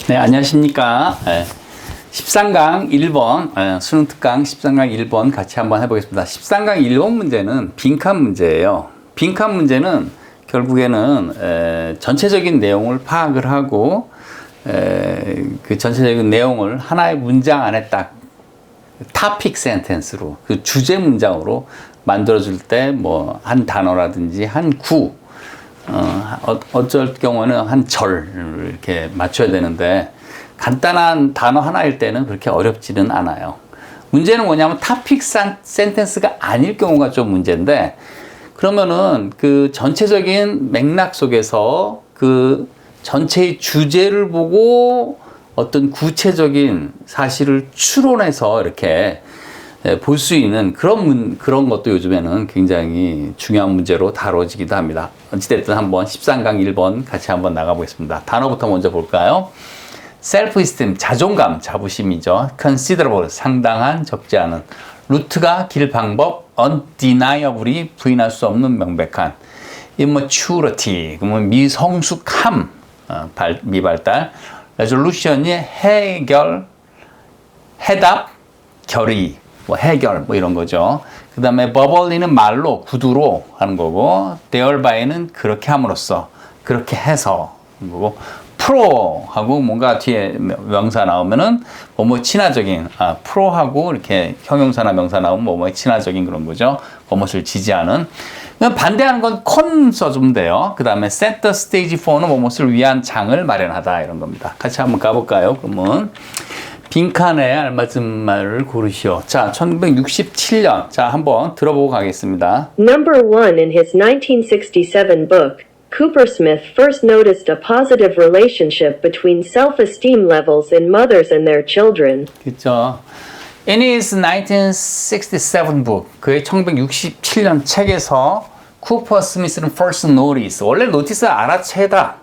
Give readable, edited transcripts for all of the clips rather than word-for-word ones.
네, 안녕하십니까. 13강 1번, 수능 특강 13강 1번 같이 한번 해보겠습니다. 13강 1번 문제는 빈칸 문제예요. 빈칸 문제는 결국에는 전체적인 내용을 파악을 하고 그 전체적인 내용을 하나의 문장 안에 딱 topic sentence로 그 주제 문장으로 만들어줄 때 뭐 한 단어라든지 한 구, 어쩔 경우는 한 절을 이렇게 맞춰야 되는데 간단한 단어 하나일 때는 그렇게 어렵지는 않아요. 문제는 뭐냐면 topic sentence가 아닐 경우가 좀 문제인데, 그러면은 그 전체적인 맥락 속에서 그 전체의 주제를 보고 어떤 구체적인 사실을 추론해서 이렇게 볼 수 있는 그런 것도 요즘에는 굉장히 중요한 문제로 다뤄지기도 합니다. 어찌됐든 한번 13강 1번 같이 한번 나가보겠습니다. 단어부터 먼저 볼까요? self-esteem, 자존감, 자부심이죠. considerable, 상당한, 적지 않은. 루트가 길 방법, undeniably, 부인할 수 없는 명백한. immaturity, 그러면 미성숙함, 미발달. resolution이 해결, 해답, 결의, 뭐 해결, 뭐 이런 거죠. 그 다음에 verbally는 말로, 구두로 하는 거고, thereby,는 그렇게 함으로써, 그렇게 해서 하는 거고, 프로하고 뭔가 뒤에 명사 나오면은 뭐뭐 친화적인, 프로하고 이렇게 형용사나 명사 나오면 뭐뭐 친화적인 그런 거죠. 뭐뭇을 지지하는. 반대하는 건 con 써주면 돼요. 그 다음에 set the stage for는 뭐뭇을 위한 장을 마련하다 이런 겁니다. 같이 한번 가볼까요? 그러면 빈칸에 알맞은 말을 고르시오. 자, 1967년. 자, 한번 들어보고 가겠습니다. Number 1 in his 1967 book, Cooper Smith first noticed a positive relationship between self-esteem levels in mothers and their children. 그렇죠. In his 1967 book, 그의 1967년 책에서 쿠퍼 스미스는 first notice, 원래 노티스 알아채다,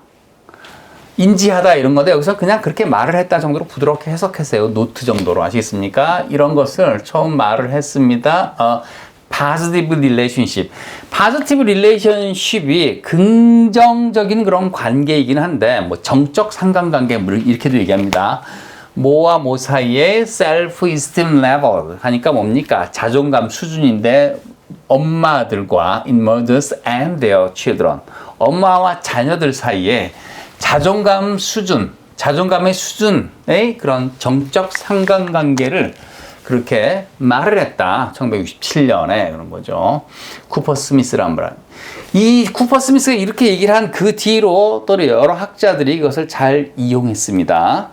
인지하다 이런 건데 여기서 그냥 그렇게 말을 했다 정도로 부드럽게 해석했어요. 노트 정도로. 아시겠습니까? 이런 것을 처음 말을 했습니다. positive relationship. positive relationship이 긍정적인 그런 관계이긴 한데, 뭐 정적 상관관계 이렇게도 얘기합니다. 모와 모 사이의 self-esteem level 하니까 뭡니까? 자존감 수준인데 엄마들과 in mothers and their children. 엄마와 자녀들 사이에 자존감 수준, 자존감의 수준의 그런 정적 상관관계를 그렇게 말을 했다. 1967년에 그런 거죠. 쿠퍼 스미스란 말. 이 쿠퍼 스미스가 이렇게 얘기를 한 그 뒤로 또 여러 학자들이 이것을 잘 이용했습니다.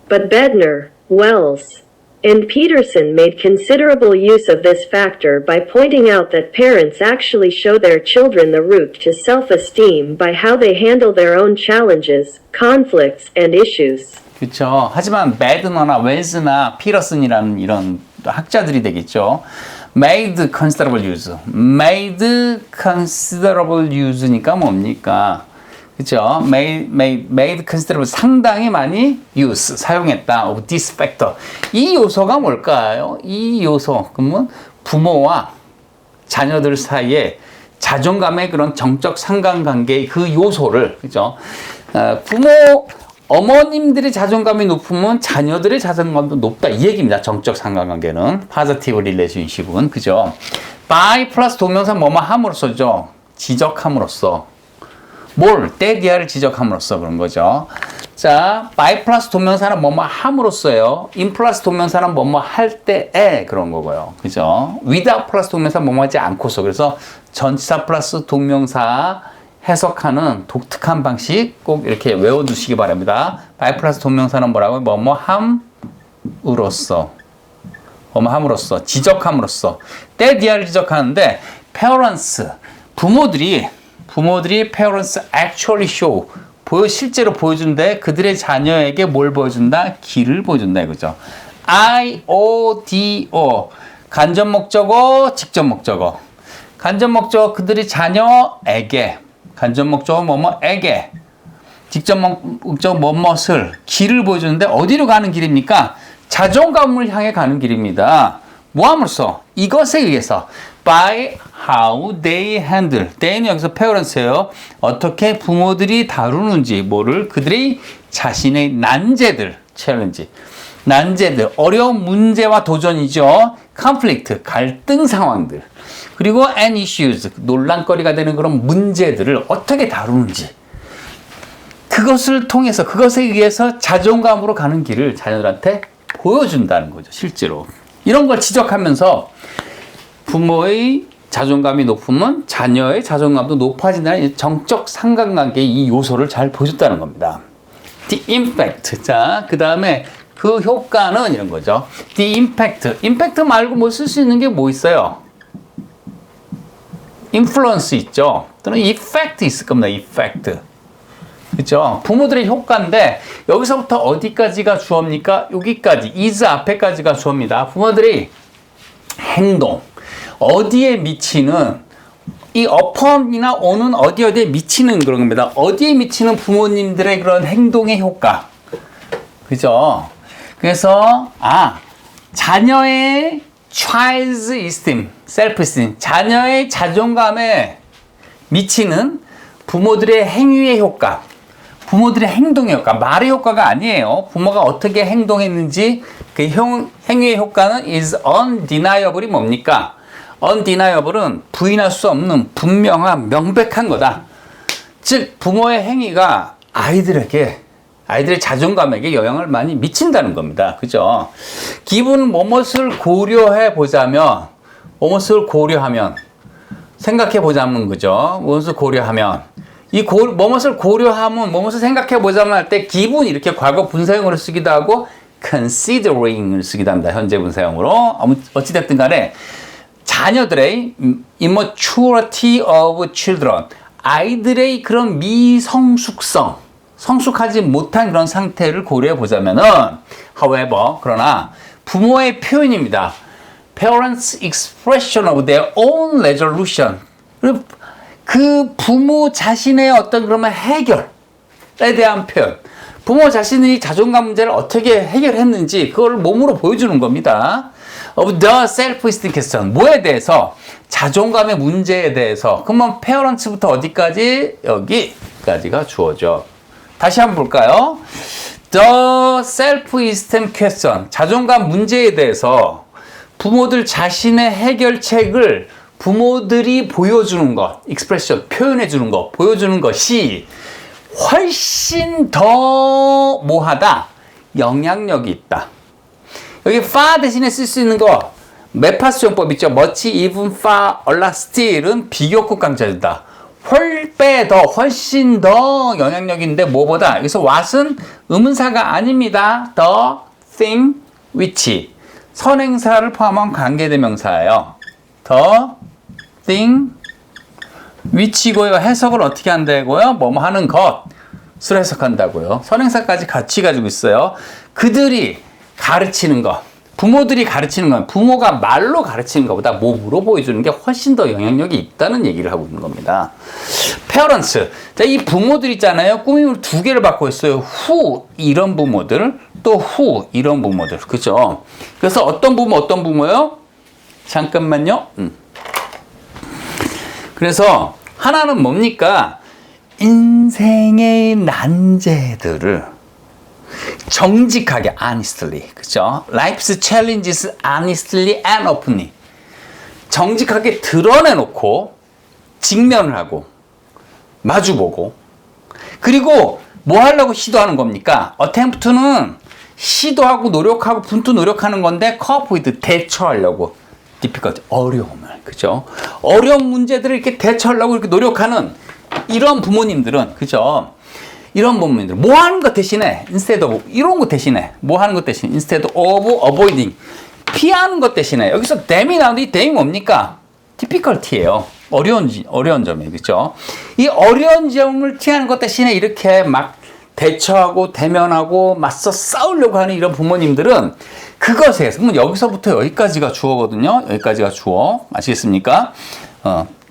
But Bednar, Wells, and Peterson made considerable use of this factor by pointing out that parents actually show their children the route to self-esteem by how they handle their own challenges, conflicts, and issues. 그렇죠. 하지만 베드너나 웰즈나 피터슨이라는 이런 학자들이 되겠죠. made considerable use. made considerable use니까 뭡니까? 그렇죠. made considerable, 상당히 많이 use, 사용했다. of this factor. 이 요소가 뭘까요? 이 요소, 그러면 부모와 자녀들 사이에 자존감의 그런 정적 상관관계의 그 요소를, 그렇죠. 어머님들의 자존감이 높으면 자녀들의 자존감도 높다 이 얘기입니다. 정적 상관관계는 positive relationship은, 그죠? by 플러스 동명사 뭐뭐 함으로써죠. 지적함으로써. 뭘? 때 뒤아를 지적함으로써 그런 거죠. 자, by 플러스 동명사는 뭐뭐 함으로써요. in 플러스 동명사는 뭐뭐 할 때에 그런 거고요. 그죠? without 플러스 동명사 뭐뭐 하지 않고서. 그래서 전치사 플러스 동명사 해석하는 독특한 방식 꼭 이렇게 외워두시기 바랍니다. by 플러스 동명사는 뭐라고요? 뭐뭐 함으로써. 뭐뭐 함으로써. 지적함으로써. 때 뒤아를 지적하는데 parents, 부모들이 parents actually show, 실제로 보여준대. 그들의 자녀에게 뭘 보여준다? 길을 보여준다 이거죠. IODO, 간접 목적어, 직접 목적어. 간접 목적어 그들의 자녀에게, 간접 목적어 뭐뭐에게, 직접 목적어 뭐뭇을, 길을 보여주는데 어디로 가는 길입니까? 자존감을 향해 가는 길입니다. 뭐함으로써? 이것에 의해서 by how they handle. they는 여기서 parents예요. 어떻게 부모들이 다루는지, 뭐를 그들의 자신의 난제들, 챌린지, 난제들, 어려운 문제와 도전이죠. conflict, 갈등 상황들. 그리고 and issues, 논란거리가 되는 그런 문제들을 어떻게 다루는지. 그것을 통해서, 그것에 의해서 자존감으로 가는 길을 자녀들한테 보여준다는 거죠, 실제로. 이런 걸 지적하면서 부모의 자존감이 높으면 자녀의 자존감도 높아진다는 정적 상관관계의 이 요소를 잘 보여줬다는 겁니다. The impact. 자, 그 다음에 그 효과는 이런 거죠. The impact. impact 말고 뭐 쓸 수 있는 게 뭐 있어요? influence 있죠. 또는 effect 있을 겁니다. effect. 그렇죠? 부모들의 효과인데 여기서부터 어디까지가 주어입니까? 여기까지. is 앞에까지가 주어입니다. 부모들이 행동. 어디에 미치는 이 upon이나 on은 어디에 미치는 그런 겁니다. 어디에 미치는 부모님들의 그런 행동의 효과. 그죠? 그래서 자녀의 child's esteem, self-esteem, 자녀의 자존감에 미치는 부모들의 행위의 효과, 부모들의 행동의 효과, 말의 효과가 아니에요. 부모가 어떻게 행동했는지 그 행위의 효과는 is undeniable이 뭡니까? undeniable은 부인할 수 없는 분명한 명백한 거다. 즉 부모의 행위가 아이들의 자존감에게 영향을 많이 미친다는 겁니다. 그죠? 기분 무엇을 고려해 보자면, 무엇을 고려하면, 생각해 보자면, 그죠? 무엇을 고려하면, 무엇을 고려하면, 무엇을 생각해 보자면 할 때 기분 이렇게 과거 분사형으로 쓰기도 하고, considering을 쓰기도 합니다. 현재 분사형으로. 어찌됐든 간에, 자녀들의 immaturity of children, 아이들의 그런 미성숙성, 성숙하지 못한 그런 상태를 고려해 보자면은, however, 그러나 부모의 표현입니다. Parents' expression of their own resolution. 그 부모 자신의 어떤 그러면 해결에 대한 표현. 부모 자신의 자존감 문제를 어떻게 해결했는지 그걸 몸으로 보여주는 겁니다. Of the self-esteem question. 뭐에 대해서? 자존감의 문제에 대해서. 그러면 parents부터 어디까지? 여기까지가 주어져. 다시 한번 볼까요? The self-esteem question. 자존감 문제에 대해서 부모들 자신의 해결책을 부모들이 보여주는 것, expression, 표현해주는 것, 보여주는 것이 훨씬 더 뭐하다? 영향력이 있다. 여기 far 대신에 쓸 수 있는 거, 메파수용법 있죠? much, even, far, a lot, still은 비교급 강조해준다. 훨씬 더 영향력인데 뭐보다 여기서 what은 의문사가 아닙니다. the thing which 선행사를 포함한 관계대명사예요. the thing which고요. 해석을 어떻게 한다고요? 뭐뭐 하는 것을 해석한다고요. 선행사까지 같이 가지고 있어요. 그들이 가르치는 것, 부모들이 가르치는 건 부모가 말로 가르치는 것보다 몸으로 보여주는 게 훨씬 더 영향력이 있다는 얘기를 하고 있는 겁니다. parents. 자, 이 부모들 있잖아요. 꾸밈을 두 개를 받고 있어요. who 이런 부모들, 또 who 이런 부모들. 그죠? 그래서 어떤 부모요? 잠깐만요. 그래서 하나는 뭡니까? 인생의 난제들을 정직하게, honestly, 그죠? Life's challenges honestly and openly. 정직하게 드러내놓고, 직면을 하고, 마주보고, 그리고 뭐 하려고 시도하는 겁니까? attempt는 시도하고 노력하고 분투 노력하는 건데, cope with, 대처하려고. difficult, 어려움을, 그죠? 어려운 문제들을 이렇게 대처하려고 이렇게 노력하는 이런 부모님들은, 그죠? 이런 부모님들 뭐 하는 것 대신에 instead of 이런 것 대신에 뭐 하는 것 대신에 instead of avoiding 피하는 것 대신에 여기서 dam이 나오는데 이 dam이 뭡니까? difficulty예요. 어려운 점이에요. 그렇죠? 이 어려운 점을 피하는 것 대신에 이렇게 막 대처하고 대면하고 맞서 싸우려고 하는 이런 부모님들은 그것에 그러면 여기서부터 여기까지가 주어거든요. 여기까지가 주어. 아시겠습니까?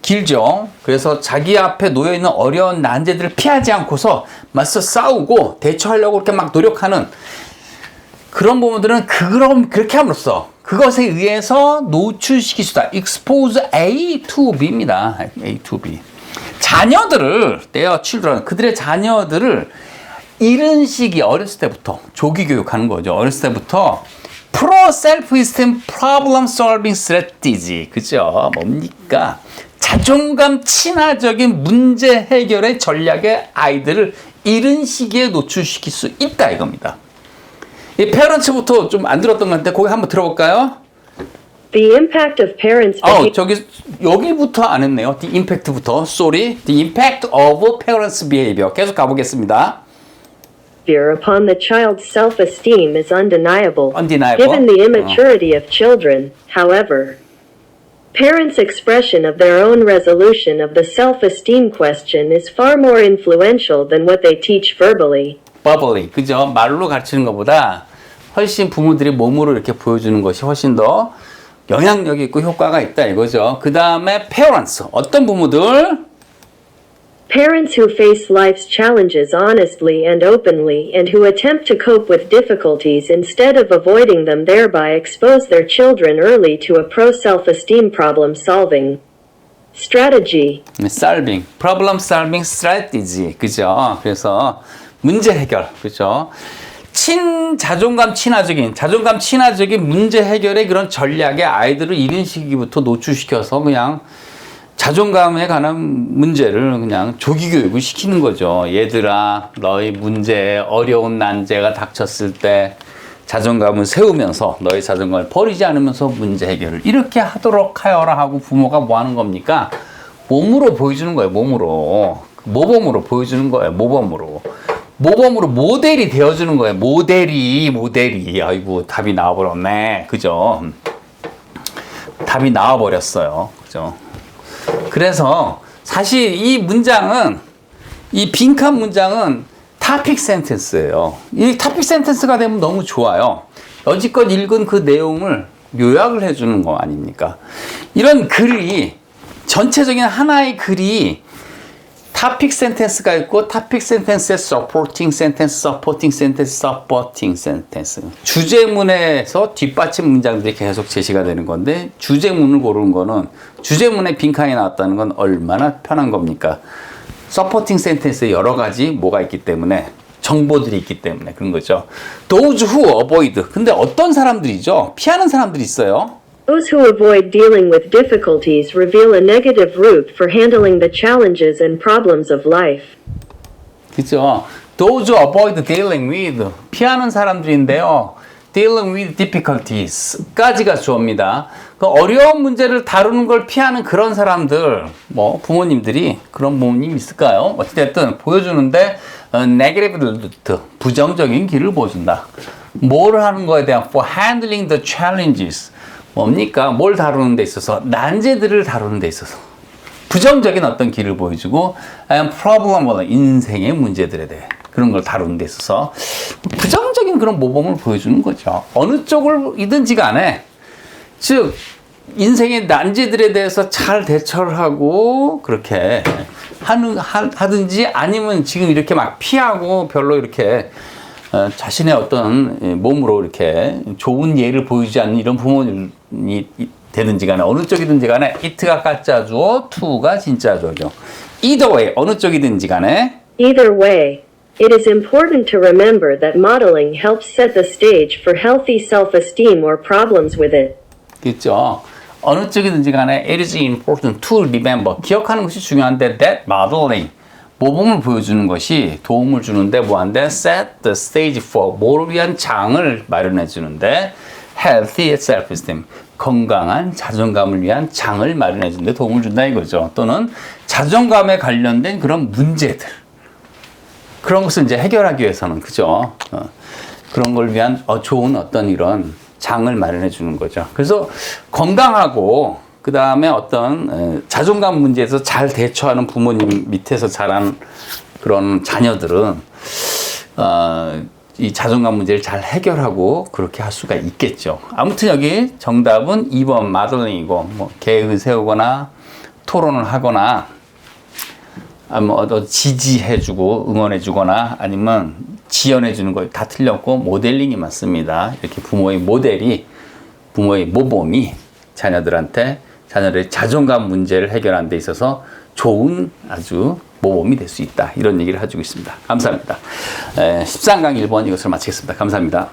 길죠. 그래서 자기 앞에 놓여있는 어려운 난제들을 피하지 않고서 맞서 싸우고 대처하려고 이렇게 막 노력하는 그런 부분들은 그렇게 함으로써 그것에 의해서 노출시킬 수 있다. expose A to B입니다. A to B. 자녀들을, their children, 그들의 자녀들을 이런 시기 어렸을 때부터 조기 교육하는 거죠. 어렸을 때부터 프로 셀프 시스템 프로블럼 솔빙 스트래티지 그죠? 뭡니까? 자존감 친화적인 문제 해결의 전략에 아이들을 이른 시기에 노출시킬 수 있다 이겁니다. 이 페런츠부터 좀 안 들었던 것 같은데 거기 한번 들어볼까요? The impact of parents' 저기 여기부터 안 했네요. The impact부터. Sorry. The impact of parents' behavior. 계속 가보겠습니다. behavior upon the child's self-esteem is undeniable, Undeniable. given the immaturity of children. However, parents' expression of their own resolution of the self-esteem question is far more influential than what they teach verbally. verbally. 그죠? 말로 가르치는 것보다 훨씬 부모들이 몸으로 이렇게 보여주는 것이 훨씬 더 영향력이 있고 효과가 있다 이거죠. 그 다음에 parents. 어떤 부모들? Parents who face life's challenges honestly and openly and who attempt to cope with difficulties instead of avoiding them thereby expose their children early to a pro-self-esteem problem-solving strategy. solving. problem solving strategy. 그죠? 그래서 문제 해결. 그죠? 자존감 친화적인 문제 해결의 그런 전략에 아이들을 이른 시기부터 노출시켜서 그냥 자존감에 관한 문제를 그냥 조기 교육을 시키는 거죠. 얘들아, 너희 문제에 어려운 난제가 닥쳤을 때 자존감을 세우면서 너희 자존감을 버리지 않으면서 문제 해결을 이렇게 하도록 하여라 하고 부모가 뭐 하는 겁니까? 몸으로 보여주는 거예요. 몸으로. 모범으로 보여주는 거예요. 모범으로 모델이 되어주는 거예요. 모델이. 아이고, 답이 나와버렸네. 그죠? 답이 나와버렸어요. 그죠? 그래서 사실 이 문장은, 이 빈칸 문장은 토픽 센텐스예요. 이 토픽 센텐스가 되면 너무 좋아요. 여지껏 읽은 그 내용을 요약을 해주는 거 아닙니까? 이런 글이, 전체적인 하나의 글이 토픽 센텐스가 있고 토픽 센텐스의 서포팅 센텐스 주제문에서 뒷받침 문장들이 계속 제시가 되는 건데 주제문을 고르는 거는 주제문에 빈칸이 나왔다는 건 얼마나 편한 겁니까? 서포팅 센텐스에 여러 가지 뭐가 있기 때문에 정보들이 있기 때문에 그런 거죠. Those who avoid. 근데 어떤 사람들이죠? 피하는 사람들이 있어요. Those who avoid dealing with difficulties reveal a negative route for handling the challenges and problems of life. 그죠? Those who avoid dealing with. 피하는 사람들인데요. Dealing with difficulties. 까지가 주어입니다. 그 어려운 문제를 다루는 걸 피하는 그런 사람들, 뭐, 부모님들이 그런 부모님 있을까요? 어찌됐든 보여주는데, negative route. 부정적인 길을 보여준다. 뭘 하는 거에 대한 for handling the challenges. 뭡니까? 뭘 다루는 데 있어서, 난제들을 다루는 데 있어서 부정적인 어떤 길을 보여주고 problem, 인생의 문제들에 대해 그런 걸 다루는 데 있어서 부정적인 그런 모범을 보여주는 거죠. 어느 쪽을이든지 간에 즉 인생의 난제들에 대해서 잘 대처를 하고 그렇게 하든지 아니면 지금 이렇게 막 피하고 별로 이렇게 자신의 어떤 몸으로 이렇게 좋은 예를 보이지 않는 이런 부모님이 되든지 간에 어느 쪽이든지 간에 it가 가짜주어, to가 진짜주어죠. Either way, 어느 쪽이든지 간에 Either way, it is important to remember that modeling helps set the stage for healthy self-esteem or problems with it. 그렇죠. 어느 쪽이든지 간에 it is important to remember. 기억하는 것이 중요한데 that modeling. 모범을 보여주는 것이 도움을 주는데 뭐한데 set the stage for 뭐를 위한 장을 마련해 주는데 healthy self-esteem 건강한 자존감을 위한 장을 마련해 주는데 도움을 준다 이거죠. 또는 자존감에 관련된 그런 문제들 그런 것을 이제 해결하기 위해서는 그죠. 그런 걸 위한 좋은 어떤 이런 장을 마련해 주는 거죠. 그래서 건강하고 그 다음에 어떤 자존감 문제에서 잘 대처하는 부모님 밑에서 자란 그런 자녀들은 이 자존감 문제를 잘 해결하고 그렇게 할 수가 있겠죠. 아무튼 여기 정답은 2번 마들링이고 뭐 계획을 세우거나 토론을 하거나 뭐 지지해주고 응원해주거나 아니면 지원해주는 거 다 틀렸고 모델링이 맞습니다. 이렇게 부모의 모범이 자녀들의 자존감 문제를 해결하는 데 있어서 좋은 아주 모범이 될 수 있다. 이런 얘기를 해주고 있습니다. 감사합니다. 13강 1번 이것을 마치겠습니다. 감사합니다.